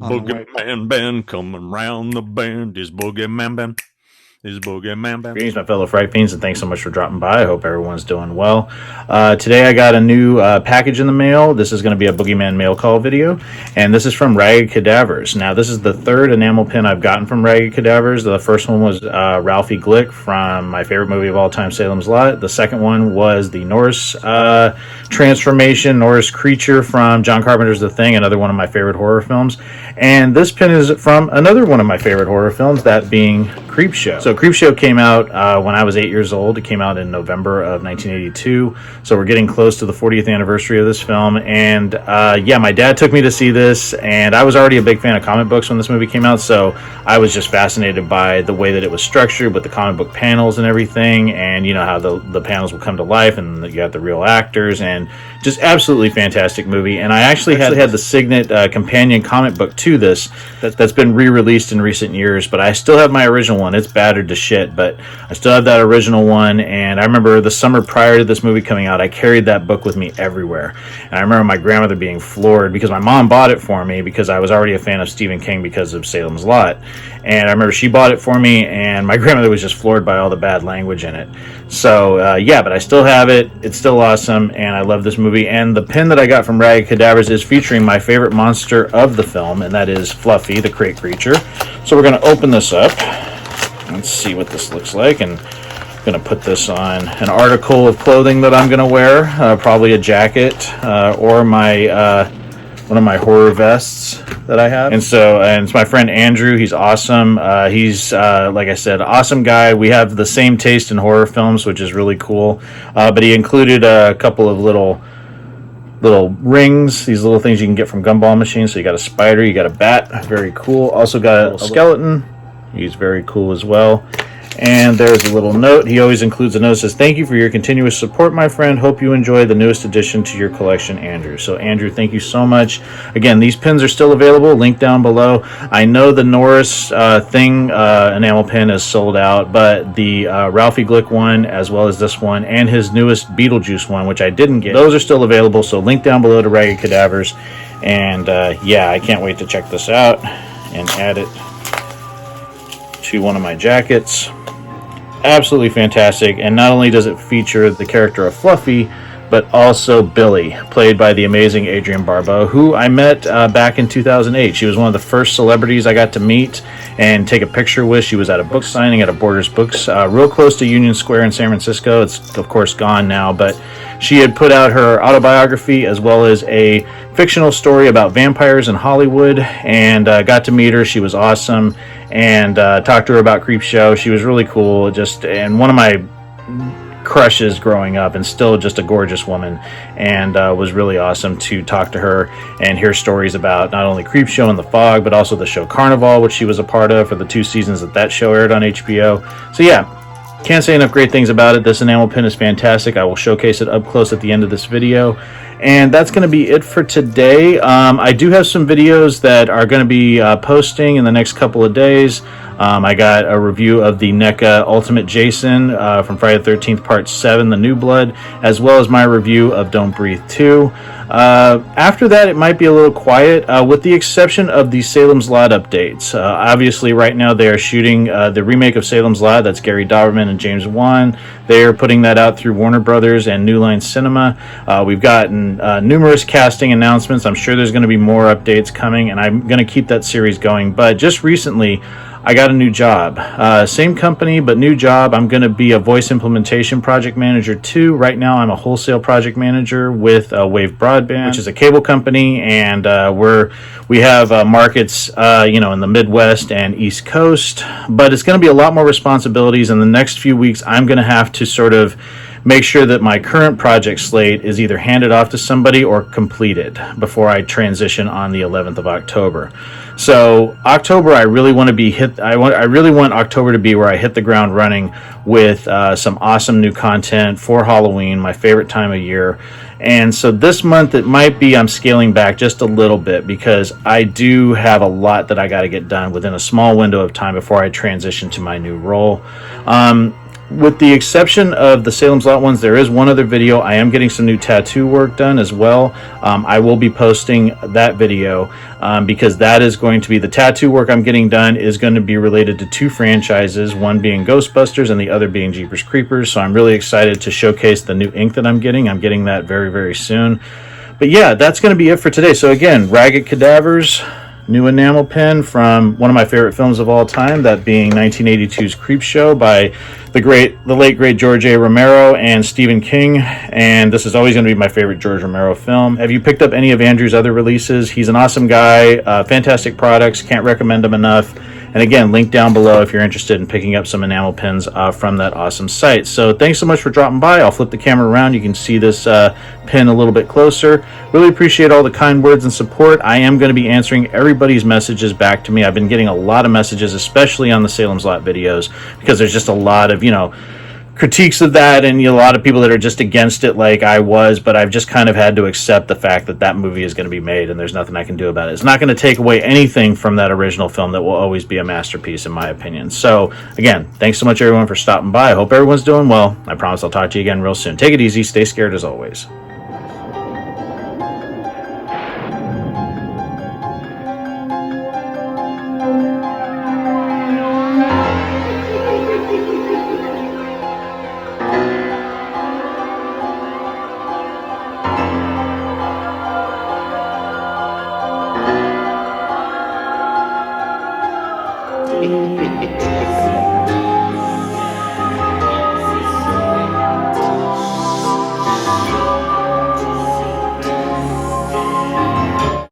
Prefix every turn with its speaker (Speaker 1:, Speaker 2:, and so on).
Speaker 1: BoogeyMan band coming round the bend. Is BoogeyMan band. Is BoogeyMan band.
Speaker 2: Greetings, my fellow Fright Fiends, and thanks so much for dropping by. I hope everyone's doing well. Today I got a new package in the mail. This is going to be a BoogeyMan mail call video, and this is from Ragged Cadavers. Now, this is the third enamel pin I've gotten from Ragged Cadavers. The first one was Ralphie Glick from my favorite movie of all time, Salem's Lot. The second one was the Norse transformation, Norse creature from John Carpenter's The Thing, another one of my favorite horror films. And this pin is from another one of my favorite horror films, that being Creepshow. So Creepshow came out when I was 8 years old. It came out in November of 1982. So we're getting close to the 40th anniversary of this film. And yeah, my dad took me to see this, and I was already a big fan of comic books when this movie came out. So I was just fascinated by the way that it was structured with the comic book panels and everything. And you know how the panels will come to life, and you got the real actors, and just absolutely fantastic movie. And I actually had the Signet companion comic book to this that's been re-released in recent years, but I still have my original one. It's battered to shit, but I still have that original one. And I remember the summer prior to this movie coming out, I carried that book with me everywhere. And I remember my grandmother being floored because my mom bought it for me because I was already a fan of Stephen King because of Salem's Lot. And I remember she bought it for me, and my grandmother was just floored by all the bad language in it. So yeah, but I still have it. It's still awesome, and I love this movie. And the pin that I got from Ragged Cadavers is featuring my favorite monster of the film, and that is Fluffy, the crate creature. So we're going to open this up. Let's see what this looks like, and I'm going to put this on an article of clothing that I'm going to wear, probably a jacket or my one of my horror vests that I have. And it's my friend Andrew. He's awesome. He's like I said, awesome guy. We have the same taste in horror films, which is really cool. But he included a couple of little rings, these little things you can get from gumball machines. So you got a spider, you got a bat, very cool. Also got a little skeleton. He's very cool as well. And there's a little note. He always includes a note that says, "Thank you for your continuous support, my friend. Hope you enjoy the newest addition to your collection, Andrew." So, Andrew, thank you so much. Again, these pins are still available. Link down below. I know the Norris Thing enamel pin is sold out, but the Ralphie Glick one, as well as this one, and his newest Beetlejuice one, which I didn't get, those are still available. So, link down below to Ragged Cadavers. And yeah, I can't wait to check this out and add it to one of my jackets. Absolutely fantastic. And not only does it feature the character of Fluffy, but also Billy, played by the amazing Adrienne Barbeau, who I met back in 2008. She was one of the first celebrities I got to meet and take a picture with. She was at a book signing at a Borders Books, real close to Union Square in San Francisco. It's, of course, gone now, but she had put out her autobiography as well as a fictional story about vampires in Hollywood, and got to meet her. She was awesome, and talked to her about Creepshow. She was really cool, and one of my crushes growing up, and still just a gorgeous woman, and was really awesome to talk to her and hear stories about not only Creepshow and The Fog, but also the show Carnival, which she was a part of for the 2 seasons that show aired on HBO. So yeah, can't say enough great things about it. This enamel pin is fantastic. I will showcase it up close at the end of this video. And that's going to be it for today. I do have some videos that are going to be posting in the next couple of days. I got a review of the NECA Ultimate Jason from Friday the 13th Part 7, The New Blood, as well as my review of Don't Breathe 2. After that, it might be a little quiet, with the exception of the Salem's Lot updates. Obviously, right now they are shooting the remake of Salem's Lot. That's Gary Dauberman and James Wan. They are putting that out through Warner Brothers and New Line Cinema. We've gotten numerous casting announcements. I'm sure there's going to be more updates coming, and I'm going to keep that series going. But just recently, I got a new job. Same company, but new job. I'm going to be a voice implementation project manager too. Right now, I'm a wholesale project manager with Wave Broadband, which is a cable company, and we have markets, in the Midwest and East Coast. But it's going to be a lot more responsibilities. In the next few weeks, I'm going to have to sort of make sure that my current project slate is either handed off to somebody or completed before I transition on the 11th of October. So October, I really want to I really want October to be where I hit the ground running with some awesome new content for Halloween, my favorite time of year. And so this month, it might be I'm scaling back just a little bit because I do have a lot that I got to get done within a small window of time before I transition to my new role. with the exception of the Salem Slot ones, there is one other video. I am getting some new tattoo work done as well. I will be posting that video because that is going to be the tattoo work I'm getting done is going to be related to 2 franchises, one being Ghostbusters and the other being Jeepers Creepers. So I'm really excited to showcase the new ink that I'm getting. I'm getting that very, very soon. But yeah, that's going to be it for today. So again, Ragged Cadavers, new enamel pen from one of my favorite films of all time, that being 1982's Creepshow by the late great George A. Romero and Stephen King. And this is always going to be my favorite George Romero film. Have you picked up any of Andrew's other releases? He's an awesome guy, fantastic products, can't recommend them enough. And again, link down below if you're interested in picking up some enamel pens from that awesome site. So thanks so much for dropping by. I'll flip the camera around. You can see this pen a little bit closer. Really appreciate all the kind words and support. I am going to be answering everybody's messages back to me. I've been getting a lot of messages, especially on the Salem Slot videos, because there's just a lot of, critiques of that, and a lot of people that are just against it like I was, but I've just kind of had to accept the fact that that movie is going to be made and there's nothing I can do about it. It's not going to take away anything from that original film that will always be a masterpiece in my opinion. So again, thanks so much everyone for stopping by. I hope everyone's doing well. I promise I'll talk to you again real soon. Take it easy, stay scared as always.
Speaker 3: Hehehehe